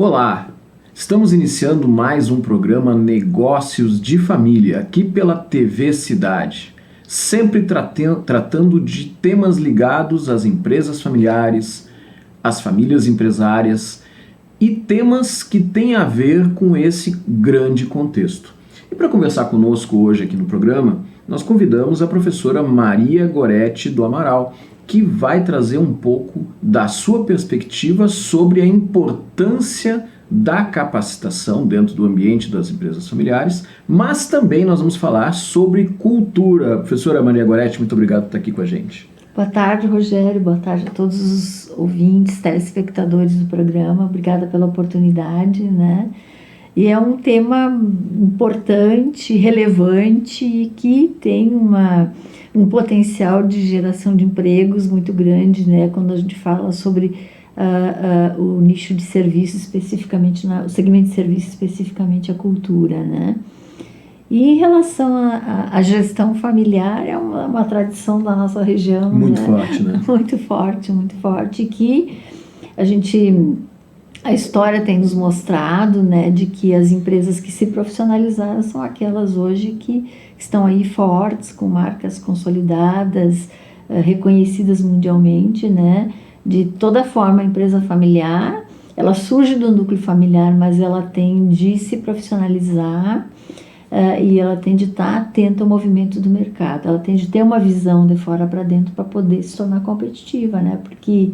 Olá, estamos iniciando mais um programa Negócios de Família, aqui pela TV Cidade, sempre tratando de temas ligados às empresas familiares, às famílias empresárias e temas que têm a ver com esse grande contexto. E para conversar conosco hoje aqui no programa, nós convidamos a professora Maria Goretti do Amaral, que vai trazer um pouco da sua perspectiva sobre a importância da capacitação dentro do ambiente das empresas familiares, mas também nós vamos falar sobre cultura. Professora Maria Goretti, muito obrigado por estar aqui com a gente. Boa tarde, Rogério. Boa tarde a todos os ouvintes, telespectadores do programa. Obrigada pela oportunidade, né? E é um tema importante, relevante e que tem um potencial de geração de empregos muito grande, né? Quando a gente fala sobre o nicho de serviço, especificamente, o segmento de serviço, especificamente a cultura, né? E em relação à gestão familiar, é uma tradição da nossa região. Muito forte, né? Muito forte, muito forte, que a história tem nos mostrado, né, de que as empresas que se profissionalizaram são aquelas hoje que estão aí fortes, com marcas consolidadas, reconhecidas mundialmente, né? De toda forma, a empresa familiar, ela surge do núcleo familiar, mas ela tem de se profissionalizar e ela tem de estar atenta ao movimento do mercado. Ela tem de ter uma visão de fora para dentro para poder se tornar competitiva, né? Porque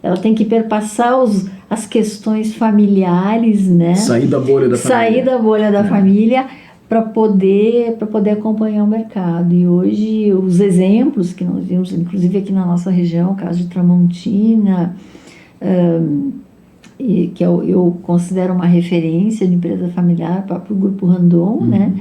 ela tem que perpassar as questões familiares, né? Sair da bolha da família. Sair da bolha da família para poder acompanhar o mercado. E hoje os exemplos que nós vimos, inclusive aqui na nossa região, o caso de Tramontina, que eu considero uma referência de empresa familiar para o Grupo Randon, né?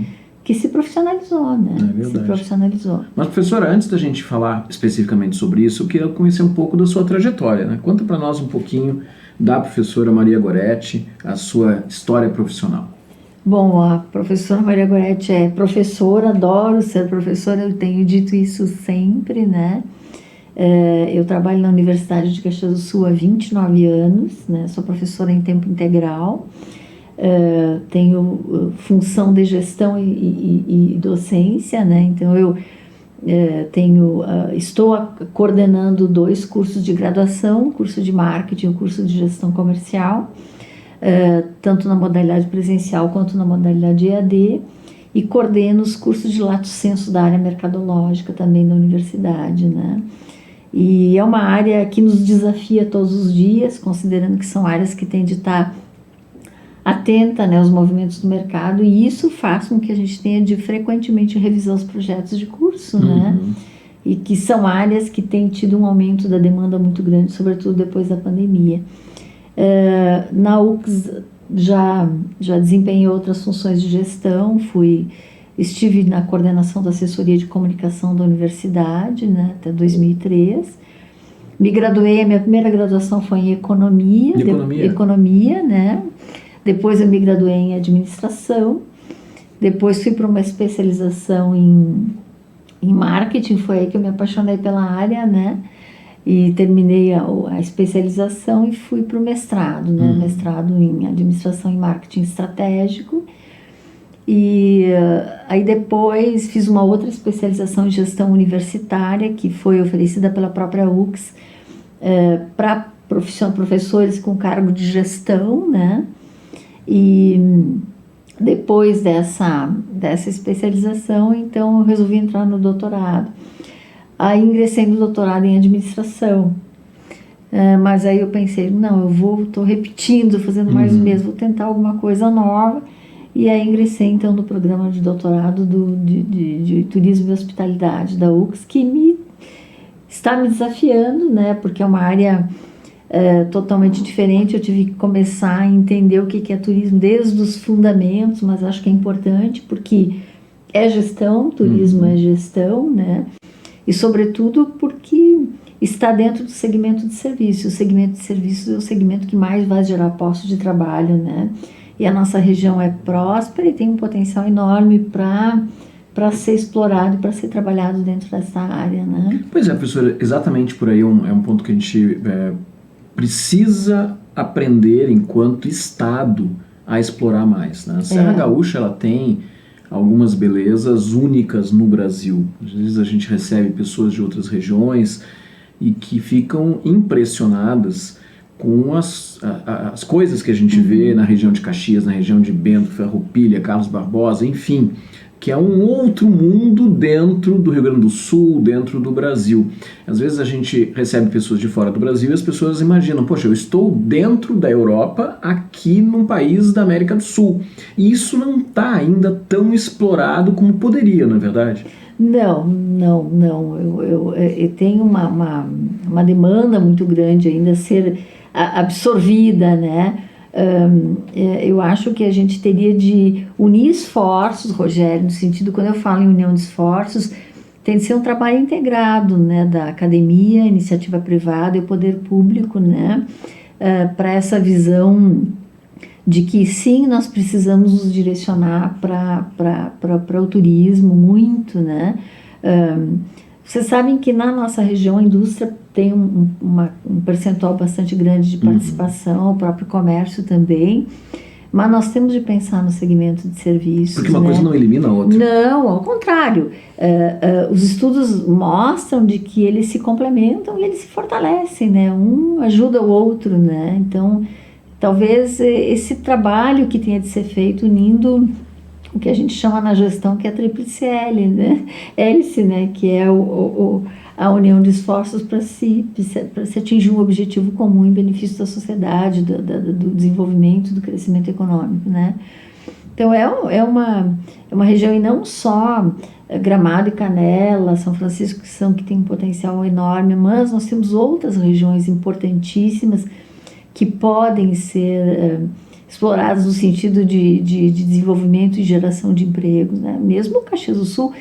Que se profissionalizou, né? É verdade. Se profissionalizou. Mas, professora, antes da gente falar especificamente sobre isso, eu queria conhecer um pouco da sua trajetória, né? Conta para nós um pouquinho da professora Maria Goretti, a sua história profissional. Bom, a professora Maria Goretti é professora, adoro ser professora, eu tenho dito isso sempre, né? Eu trabalho na Universidade de Caxias do Sul há 29 anos, né? Sou professora em tempo integral. Tenho função de gestão e docência, né? Então eu estou coordenando 2 cursos de graduação, curso de marketing e o curso de gestão comercial, tanto na modalidade presencial quanto na modalidade EAD, e coordeno os cursos de lato sensu da área mercadológica também da universidade, né? E é uma área que nos desafia todos os dias, considerando que são áreas que têm de estar atenta, né, aos movimentos do mercado, e isso faz com que a gente tenha de frequentemente revisar os projetos de curso, né? E que são áreas que têm tido um aumento da demanda muito grande, sobretudo depois da pandemia. Na UX já desempenhei outras funções de gestão, estive na coordenação da assessoria de comunicação da universidade, né, até 2003. Me graduei, a minha primeira graduação foi em economia, né? Depois eu me graduei em administração, depois fui para uma especialização em marketing, foi aí que eu me apaixonei pela área, né? E terminei a especialização e fui para o mestrado, né? Mestrado em administração e marketing estratégico. E aí depois fiz uma outra especialização em gestão universitária, que foi oferecida pela própria UX para professores com cargo de gestão, né? E depois dessa especialização, então eu resolvi entrar no doutorado. Aí ingressei no doutorado em administração, mas aí eu pensei, não, estou repetindo, fazendo mais o mesmo, vou tentar alguma coisa nova. E aí ingressei então no programa de doutorado de turismo e hospitalidade da UX, que está me desafiando, né? Porque é uma área totalmente diferente. Eu tive que começar a entender o que é turismo desde os fundamentos, mas acho que é importante porque é gestão, turismo é gestão, né? E sobretudo porque está dentro do segmento de serviço. O segmento de serviços é o segmento que mais vai gerar postos de trabalho, né? E a nossa região é próspera e tem um potencial enorme para ser explorado e para ser trabalhado dentro dessa área, né? Pois é, professora, exatamente por aí é um ponto que a gente precisa aprender enquanto Estado a explorar mais, né? A Serra Gaúcha, ela tem algumas belezas únicas no Brasil. Às vezes a gente recebe pessoas de outras regiões e que ficam impressionadas com as coisas que a gente vê na região de Caxias, na região de Bento, Ferroupilha, Carlos Barbosa, enfim, que é um outro mundo dentro do Rio Grande do Sul, dentro do Brasil. Às vezes a gente recebe pessoas de fora do Brasil e as pessoas imaginam, poxa, eu estou dentro da Europa, aqui num país da América do Sul. E isso não está ainda tão explorado como poderia, não é verdade? Não. Eu tenho uma demanda muito grande ainda a ser absorvida, né? Eu acho que a gente teria de unir esforços, Rogério, no sentido, quando eu falo em união de esforços, tem de ser um trabalho integrado, né, da academia, iniciativa privada e o poder público, né, para essa visão de que sim, nós precisamos nos direcionar para o turismo muito, né. Vocês sabem que na nossa região a indústria tem um percentual bastante grande de participação, o próprio comércio também, mas nós temos de pensar no segmento de serviços. Porque uma coisa não elimina a outra. Não, ao contrário. Os estudos mostram de que eles se complementam e eles se fortalecem, né? Um ajuda o outro, né? Então, talvez esse trabalho que tenha de ser feito unindo o que a gente chama na gestão que é a tríplice L, né? Hélice, né? Que é a união de esforços para se atingir um objetivo comum em benefício da sociedade, do desenvolvimento, do crescimento econômico, né? Então é uma região, e não só Gramado e Canela, São Francisco, que tem um potencial enorme, mas nós temos outras regiões importantíssimas que podem ser exploradas no sentido de desenvolvimento e geração de empregos, né? Mesmo Caxias do Sul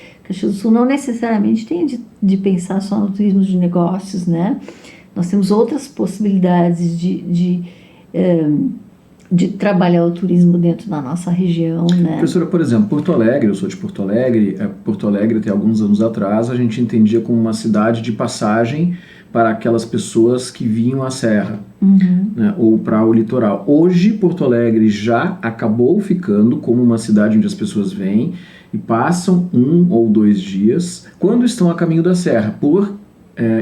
não necessariamente tem de pensar só no turismo de negócios, né? Nós temos outras possibilidades de trabalhar o turismo dentro da nossa região, né? Professora, por exemplo, Porto Alegre, eu sou de Porto Alegre. Porto Alegre, até alguns anos atrás, a gente entendia como uma cidade de passagem para aquelas pessoas que vinham à serra, né, ou para o litoral. Hoje, Porto Alegre já acabou ficando como uma cidade onde as pessoas vêm e passam 1 ou 2 dias quando estão a caminho da serra, por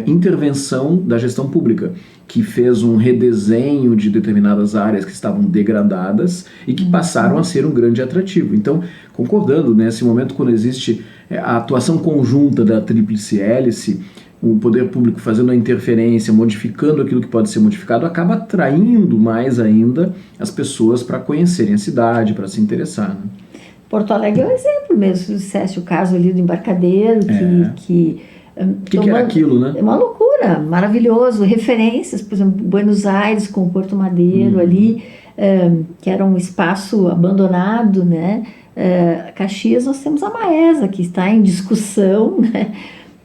intervenção da gestão pública, que fez um redesenho de determinadas áreas que estavam degradadas e que passaram a ser um grande atrativo. Então, concordando, nesse momento, quando existe a atuação conjunta da tríplice hélice, o poder público fazendo a interferência, modificando aquilo que pode ser modificado, acaba atraindo mais ainda as pessoas para conhecerem a cidade, para se interessar, né? Porto Alegre é um exemplo mesmo. Se dissesse o caso ali do Embarcadero, que era aquilo, né? É uma loucura, maravilhoso. Referências, por exemplo, Buenos Aires com o Porto Madeiro ali, que era um espaço abandonado, né? Caxias, nós temos a Maesa, que está em discussão, né?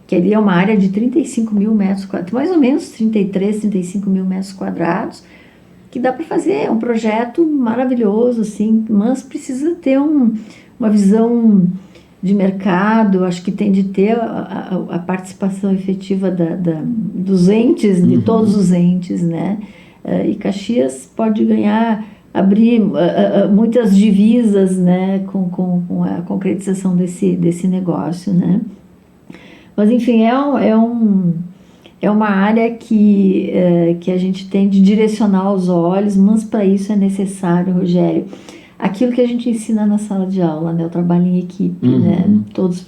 Que ali é uma área de 35 mil metros quadrados, mais ou menos 35 mil metros quadrados, que dá para fazer um projeto maravilhoso, assim, mas precisa ter uma visão de mercado. Acho que tem de ter a participação efetiva dos entes, de todos os entes, né? E Caxias pode abrir muitas divisas, né, com a concretização desse negócio, né? Mas, enfim, é uma área que a gente tem de direcionar os olhos, mas para isso é necessário, Rogério, aquilo que a gente ensina na sala de aula, né? O trabalho em equipe, né? Todos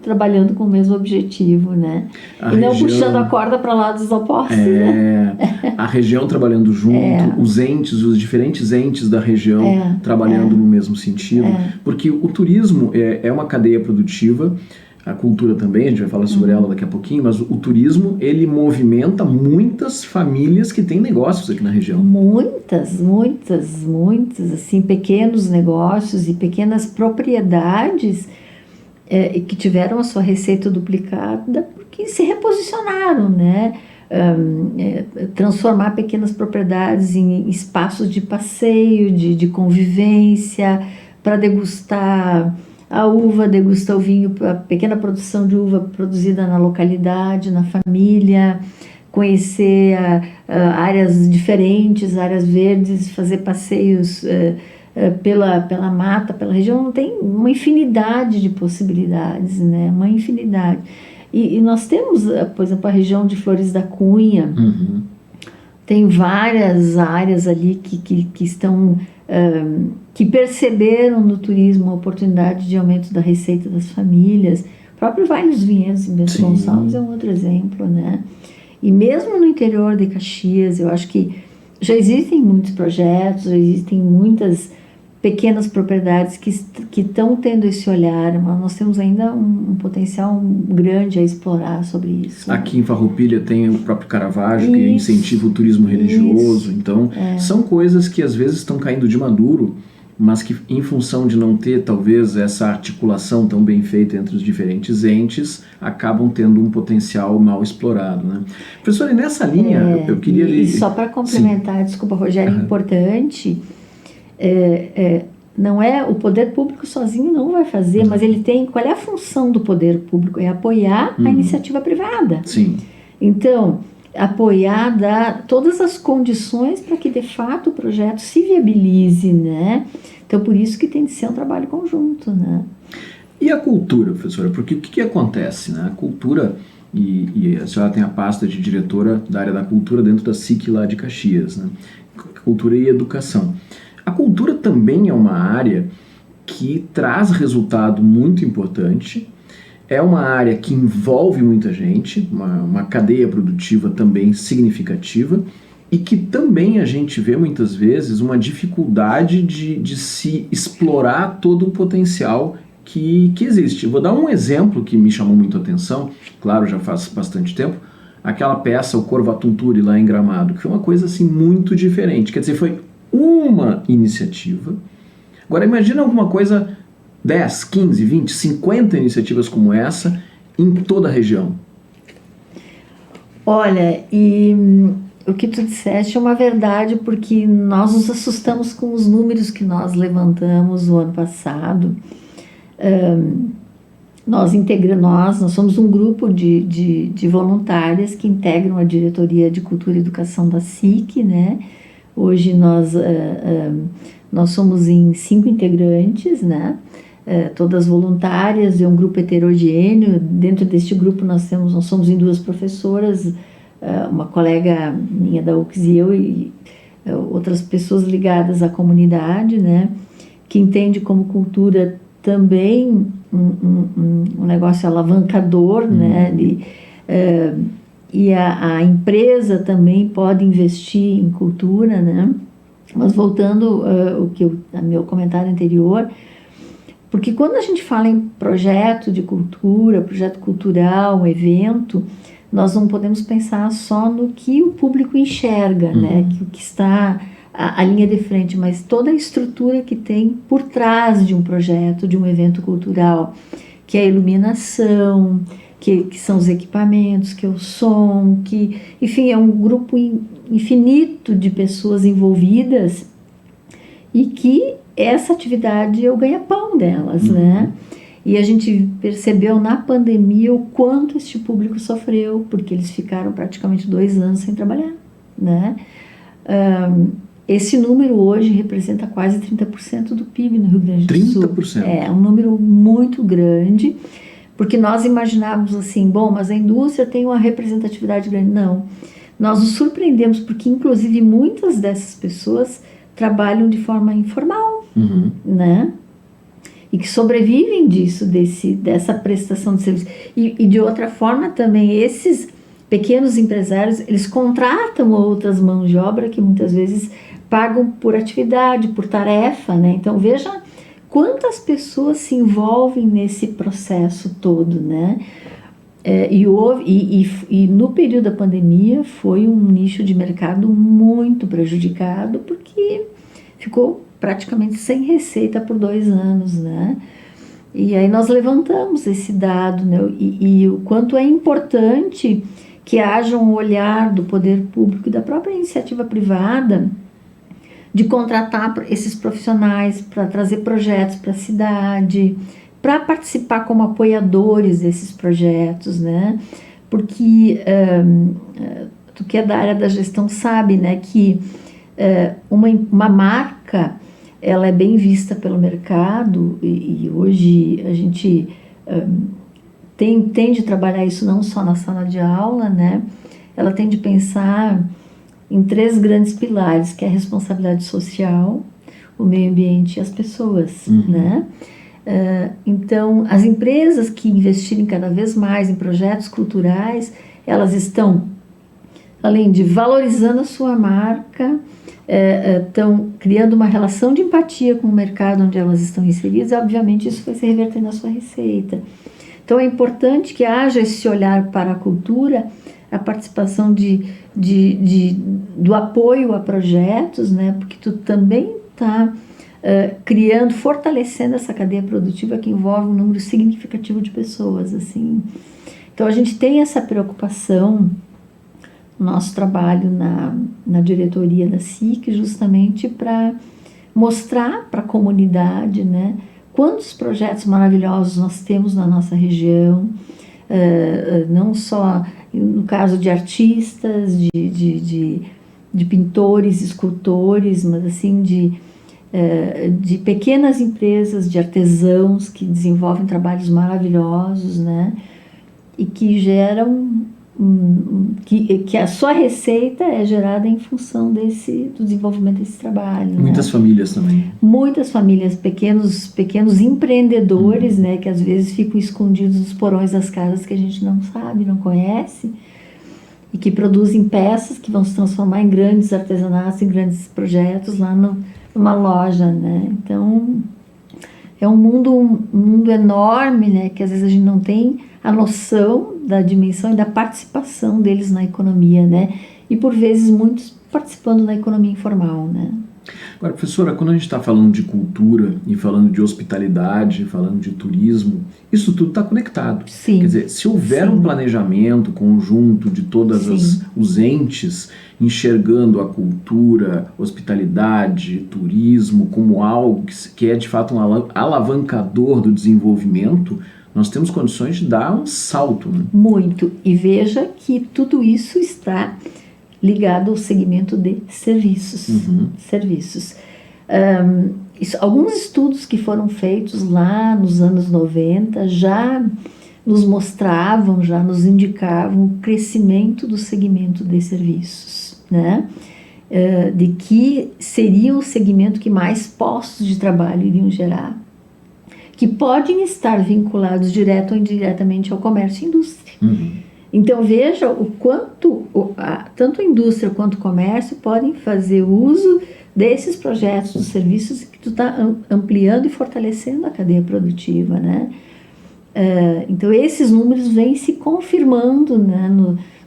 trabalhando com o mesmo objetivo, né? E não puxando a corda para lados opostos, né? A região trabalhando junto, os diferentes entes da região trabalhando no mesmo sentido, porque o turismo é uma cadeia produtiva. A cultura também, a gente vai falar sobre ela daqui a pouquinho, mas o turismo, ele movimenta muitas famílias que têm negócios aqui na região. Muitas, assim, pequenos negócios e pequenas propriedades que tiveram a sua receita duplicada porque se reposicionaram, né? Transformar pequenas propriedades em espaços de passeio, de convivência, para degustar a uva, degustar o vinho, a pequena produção de uva produzida na localidade, na família, conhecer áreas diferentes, áreas verdes, fazer passeios pela mata, pela região. Tem uma infinidade de possibilidades, né? Uma infinidade. E nós temos, por exemplo, a região de Flores da Cunha. Uhum. Tem várias áreas ali que estão, que perceberam no turismo a oportunidade de aumento da receita das famílias. O próprio Vale dos Vinhedos em Bento Gonçalves é um outro exemplo, né? E mesmo no interior de Caxias, eu acho que já existem muitos projetos, já existem muitas pequenas propriedades que estão tendo esse olhar, mas nós temos ainda um potencial grande a explorar sobre isso. Aqui em Farroupilha tem o próprio Caravaggio, que incentiva o turismo religioso. Então, são coisas que às vezes estão caindo de maduro, mas que em função de não ter talvez essa articulação tão bem feita entre os diferentes entes, acabam tendo um potencial mal explorado, né? Professora, e nessa linha, eu queria... E só para complementar, sim. Desculpa, Rogério, importante... não é o poder público sozinho não vai fazer, mas ele tem, qual é a função do poder público? É apoiar a iniciativa privada. Sim. Então, apoiar, dar todas as condições para que de fato o projeto se viabilize, né? Então, por isso que tem de ser um trabalho conjunto, né? E a cultura, professora? Porque o que acontece, né? A cultura, e a senhora tem a pasta de diretora da área da cultura dentro da SIC lá de Caxias, né? Cultura e educação. A cultura também é uma área que traz resultado muito importante, é uma área que envolve muita gente, uma cadeia produtiva também significativa, e que também a gente vê muitas vezes uma dificuldade de se explorar todo o potencial que existe. Eu vou dar um exemplo que me chamou muito a atenção, claro, já faz bastante tempo, aquela peça, o Corvo Atunturi, lá em Gramado, que foi uma coisa assim muito diferente, quer dizer, foi uma iniciativa. Agora imagina alguma coisa 10, 15, 20, 50 iniciativas como essa em toda a região. Olha, e o que tu disseste é uma verdade, porque nós nos assustamos com os números que nós levantamos o ano passado. Nós somos um grupo de voluntárias que integram a Diretoria de Cultura e Educação da SIC, né? Hoje nós somos em 5 integrantes, né? Todas voluntárias, é um grupo heterogêneo. Dentro deste grupo nós somos em 2 professoras, uma colega minha da UX e eu, e outras pessoas ligadas à comunidade, né? Que entende como cultura também um negócio alavancador, né? E a empresa também pode investir em cultura, né? Mas voltando ao meu comentário anterior, porque quando a gente fala em projeto de cultura, projeto cultural, um evento, nós não podemos pensar só no que o público enxerga, né? Que o que está a linha de frente, mas toda a estrutura que tem por trás de um projeto, de um evento cultural, que é a iluminação, que são os equipamentos, que é o som, que, enfim, é um grupo infinito de pessoas envolvidas e que essa atividade é o ganha-pão delas, né? E a gente percebeu na pandemia o quanto este público sofreu, porque eles ficaram praticamente 2 anos sem trabalhar, né? Esse número hoje representa quase 30% do PIB no Rio Grande do Sul. 30%? É um número muito grande. Porque nós imaginávamos assim, bom, mas a indústria tem uma representatividade grande. Não, nós nos surpreendemos porque, inclusive, muitas dessas pessoas trabalham de forma informal, né? E que sobrevivem dessa prestação de serviço. E de outra forma também, esses pequenos empresários, eles contratam outras mãos de obra que muitas vezes pagam por atividade, por tarefa, né? Então, veja quantas pessoas se envolvem nesse processo todo, né? E no período da pandemia foi um nicho de mercado muito prejudicado, porque ficou praticamente sem receita por 2 anos, né? E aí nós levantamos esse dado, né? E o quanto é importante que haja um olhar do poder público e da própria iniciativa privada de contratar esses profissionais para trazer projetos para a cidade, para participar como apoiadores desses projetos, né? Porque tu que é da área da gestão sabe, né, que uma marca, ela é bem vista pelo mercado e hoje a gente tem de trabalhar isso não só na sala de aula, né? Ela tem de pensar em 3 grandes pilares, que é a responsabilidade social, o meio ambiente e as pessoas, né? Então, as empresas que investirem cada vez mais em projetos culturais, elas estão, além de valorizando a sua marca, estão criando uma relação de empatia com o mercado onde elas estão inseridas, e obviamente isso vai se reverter na sua receita. Então é importante que haja esse olhar para a cultura, a participação do apoio a projetos, né? Porque tu também está criando, fortalecendo essa cadeia produtiva que envolve um número significativo de pessoas, assim. Então a gente tem essa preocupação no nosso trabalho na diretoria da SIC, justamente para mostrar para a comunidade, né, quantos projetos maravilhosos nós temos na nossa região, não só no caso de artistas, de pintores, escultores, mas assim de pequenas empresas, de artesãos que desenvolvem trabalhos maravilhosos, né, e que geram que a sua receita é gerada em função do desenvolvimento desse trabalho. Muitas famílias também. Muitas famílias, pequenos empreendedores, né, que às vezes ficam escondidos nos porões das casas que a gente não sabe, não conhece, e que produzem peças que vão se transformar em grandes artesanatos, em grandes projetos lá numa loja, né? Então, é um mundo enorme, né, que às vezes a gente não tem a noção da dimensão e da participação deles na economia, né? E por vezes muitos participando da economia informal, né? Agora, professora, quando a gente está falando de cultura e falando de hospitalidade, falando de turismo, isso tudo está conectado. Sim. Quer dizer, se houver um planejamento conjunto de todos os entes enxergando a cultura, hospitalidade, turismo como algo que é de fato um alavancador do desenvolvimento, nós temos condições de dar um salto. Né? Muito. E veja que tudo isso está ligado ao segmento de serviços. Serviços. Alguns estudos que foram feitos lá nos anos 90 já nos mostravam, já nos indicavam o crescimento do segmento de serviços, né? De que seria o segmento que mais postos de trabalho iriam gerar, que podem estar vinculados direto ou indiretamente ao comércio e indústria. Então veja o quanto tanto a indústria quanto o comércio podem fazer uso desses projetos, dos serviços que tu está ampliando e fortalecendo a cadeia produtiva, né? Então esses números vêm se confirmando, né,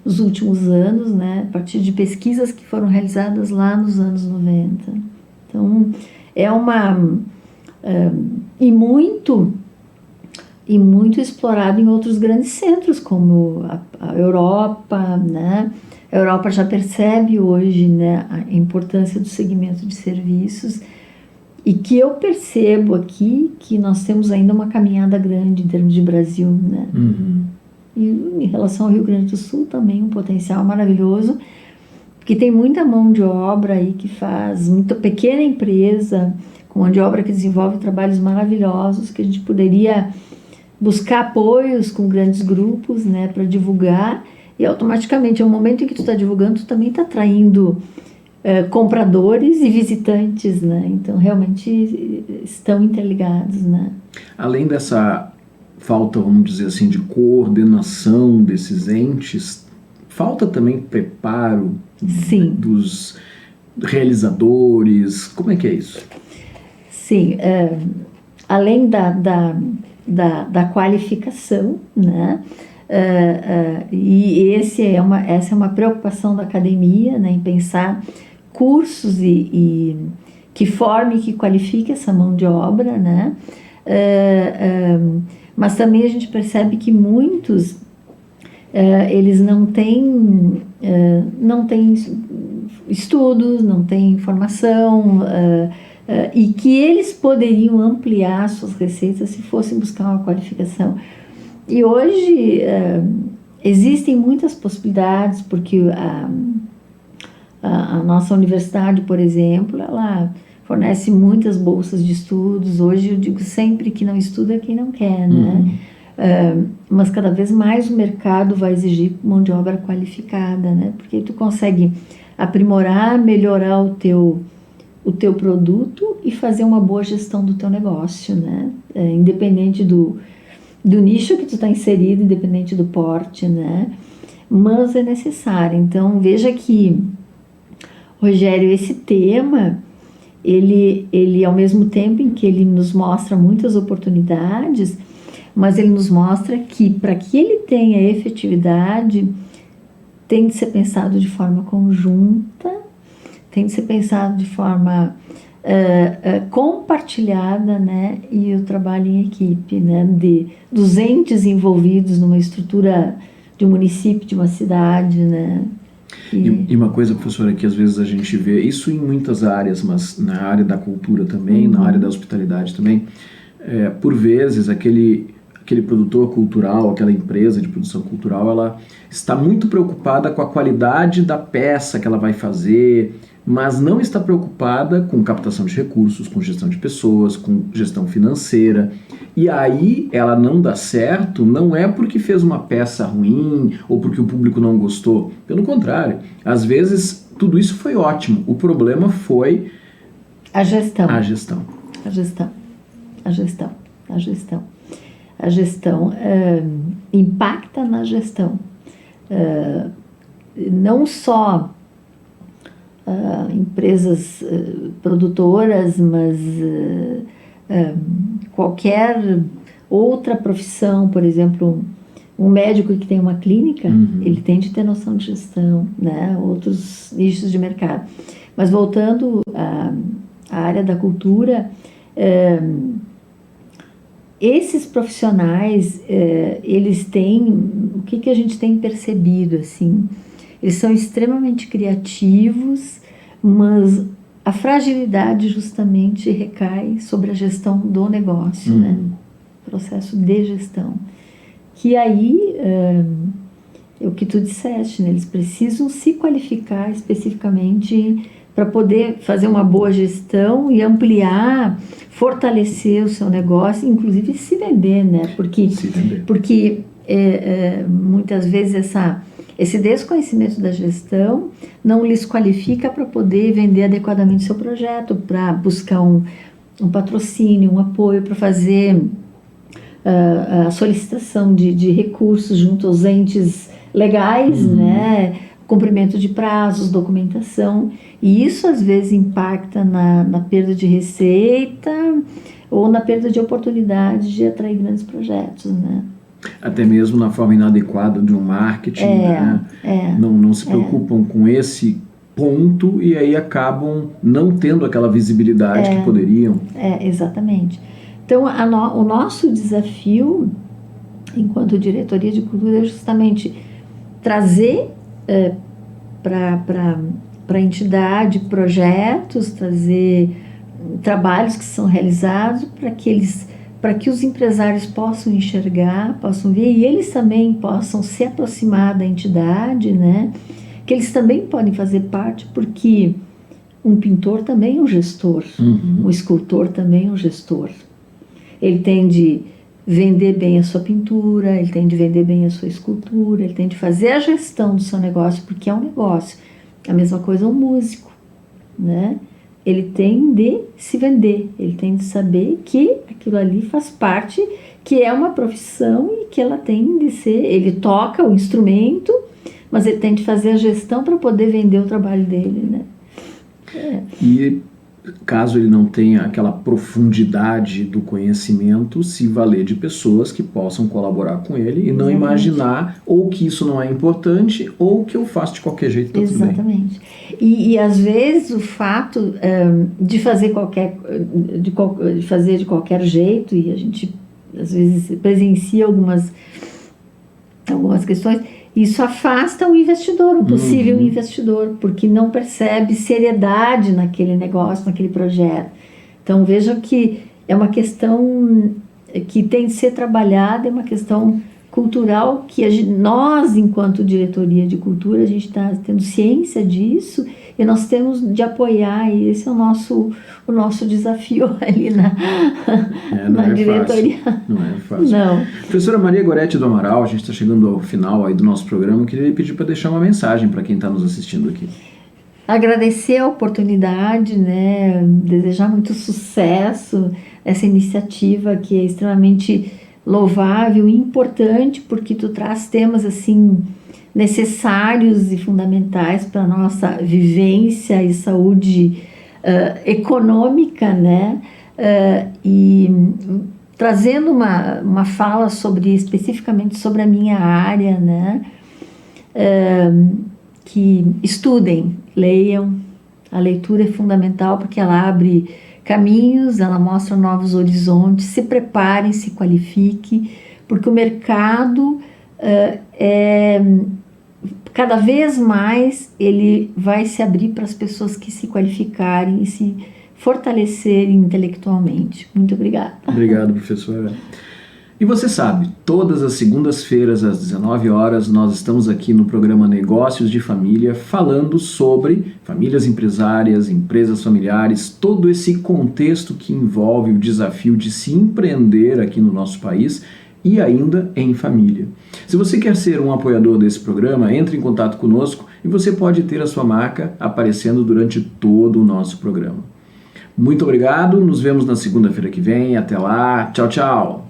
nos últimos anos, né, a partir de pesquisas que foram realizadas lá nos anos 90. Então é e muito explorado em outros grandes centros, como a Europa, né? A Europa já percebe hoje, né, a importância do segmento de serviços, e que eu percebo aqui que nós temos ainda uma caminhada grande em termos de Brasil, né? E em relação ao Rio Grande do Sul também um potencial maravilhoso, porque tem muita mão de obra aí que faz, muita pequena empresa com mão de obra que desenvolve trabalhos maravilhosos, que a gente poderia buscar apoios com grandes grupos, né, para divulgar, e automaticamente, no momento em que tu está divulgando, tu também está atraindo compradores e visitantes, né, então realmente estão interligados, né. Além dessa falta, vamos dizer assim, de coordenação desses entes, falta também preparo dos realizadores, como é que é isso? Sim, além da qualificação, né? E essa é uma preocupação da academia, né, em pensar cursos que forme, que qualifique essa mão de obra, né? Mas também a gente percebe que muitos eles não têm estudos, não têm formação, e que eles poderiam ampliar suas receitas se fossem buscar uma qualificação. E hoje Existem muitas possibilidades, porque a nossa universidade, por exemplo, ela fornece muitas bolsas de estudos. Hoje eu digo sempre que não estuda é quem não quer, né? Mas cada vez mais o mercado vai exigir mão de obra qualificada, né? Porque tu consegue aprimorar, melhorar o teu produto e fazer uma boa gestão do teu negócio, né? Independente do nicho que tu está inserido, independente do porte, né? Mas é necessário. Então, veja que, Rogério, esse tema, ele ao mesmo tempo em que ele nos mostra muitas oportunidades, mas ele nos mostra que, para que ele tenha efetividade, tem de ser pensado de forma conjunta, tem de ser pensado de forma compartilhada, né? E o trabalho em equipe, né? Dos entes envolvidos numa estrutura de um município, de uma cidade, né? E uma coisa, professora, que às vezes a gente vê, isso em muitas áreas, mas na área da cultura também, na área da hospitalidade também, por vezes aquele produtor cultural, aquela empresa de produção cultural, ela está muito preocupada com a qualidade da peça que ela vai fazer, mas não está preocupada com captação de recursos, com gestão de pessoas, com gestão financeira. E aí ela não dá certo, não é porque fez uma peça ruim ou porque o público não gostou. Pelo contrário, às vezes tudo isso foi ótimo. O problema foi a gestão. A gestão. A gestão. A gestão. A gestão. A gestão impacta na gestão. Não só empresas produtoras, mas qualquer outra profissão, por exemplo, um médico que tem uma clínica, ele tem de ter noção de gestão, né? Outros nichos de mercado. Mas voltando à área da cultura, esses profissionais, eles têm, o que a gente tem percebido, assim, eles são extremamente criativos, mas a fragilidade justamente recai sobre a gestão do negócio, né? Processo de gestão. Que aí, é o que tu disseste, né? Eles precisam se qualificar especificamente para poder fazer uma boa gestão e ampliar, fortalecer o seu negócio, inclusive se vender, né? Porque muitas vezes esse desconhecimento da gestão não lhes qualifica para poder vender adequadamente seu projeto, para buscar um patrocínio, um apoio, para fazer a solicitação de recursos junto aos entes legais, né? Cumprimento de prazos, documentação, e isso às vezes impacta na perda de receita ou na perda de oportunidade de atrair grandes projetos, né? Até mesmo na forma inadequada de um marketing, né? Não se preocupam com esse ponto e aí acabam não tendo aquela visibilidade que poderiam. Exatamente. Então, o nosso desafio, enquanto diretoria de cultura, é justamente trazer para a entidade projetos, trazer trabalhos que são realizados para que os empresários possam enxergar, possam ver, e eles também possam se aproximar da entidade, né? Que eles também podem fazer parte, porque um pintor também é um gestor, um escultor também é um gestor. Ele tem de vender bem a sua pintura, ele tem de vender bem a sua escultura, ele tem de fazer a gestão do seu negócio, porque é um negócio. A mesma coisa um músico, né? Ele tem de se vender, ele tem de saber que aquilo ali faz parte, que é uma profissão e que ela tem de ser, ele toca o instrumento, mas ele tem de fazer a gestão para poder vender o trabalho dele, né? E caso ele não tenha aquela profundidade do conhecimento, se valer de pessoas que possam colaborar com ele e não imaginar ou que isso não é importante ou que eu faço de qualquer jeito, tá tudo bem. Exatamente. E às vezes o fato de fazer de qualquer jeito, e a gente às vezes presencia algumas questões, isso afasta o investidor, o possível investidor, porque não percebe seriedade naquele negócio, naquele projeto. Então vejam que é uma questão que tem de ser trabalhada, é uma questão cultural que nós, enquanto diretoria de cultura, a gente está tendo ciência disso e nós temos de apoiar, e esse é o nosso desafio ali na diretoria. Fácil. Não é fácil. Não. Professora Maria Goretti do Amaral, a gente está chegando ao final aí do nosso programa, eu queria pedir para deixar uma mensagem para quem está nos assistindo aqui. Agradecer a oportunidade, né, desejar muito sucesso nessa iniciativa que é extremamente louvável e importante, porque tu traz temas assim necessários e fundamentais para a nossa vivência e saúde econômica, né, e trazendo uma fala especificamente sobre a minha área, né, que estudem, leiam. A leitura é fundamental porque ela abre caminhos, ela mostra novos horizontes. Se preparem, se qualifiquem, porque o mercado cada vez mais ele vai se abrir para as pessoas que se qualificarem e se fortalecerem intelectualmente. Muito obrigada. Obrigado, professora. E você sabe, todas as segundas-feiras às 19 horas nós estamos aqui no programa Negócios de Família falando sobre famílias empresárias, empresas familiares, todo esse contexto que envolve o desafio de se empreender aqui no nosso país e ainda em família. Se você quer ser um apoiador desse programa, entre em contato conosco e você pode ter a sua marca aparecendo durante todo o nosso programa. Muito obrigado, nos vemos na segunda-feira que vem. Até lá, tchau, tchau!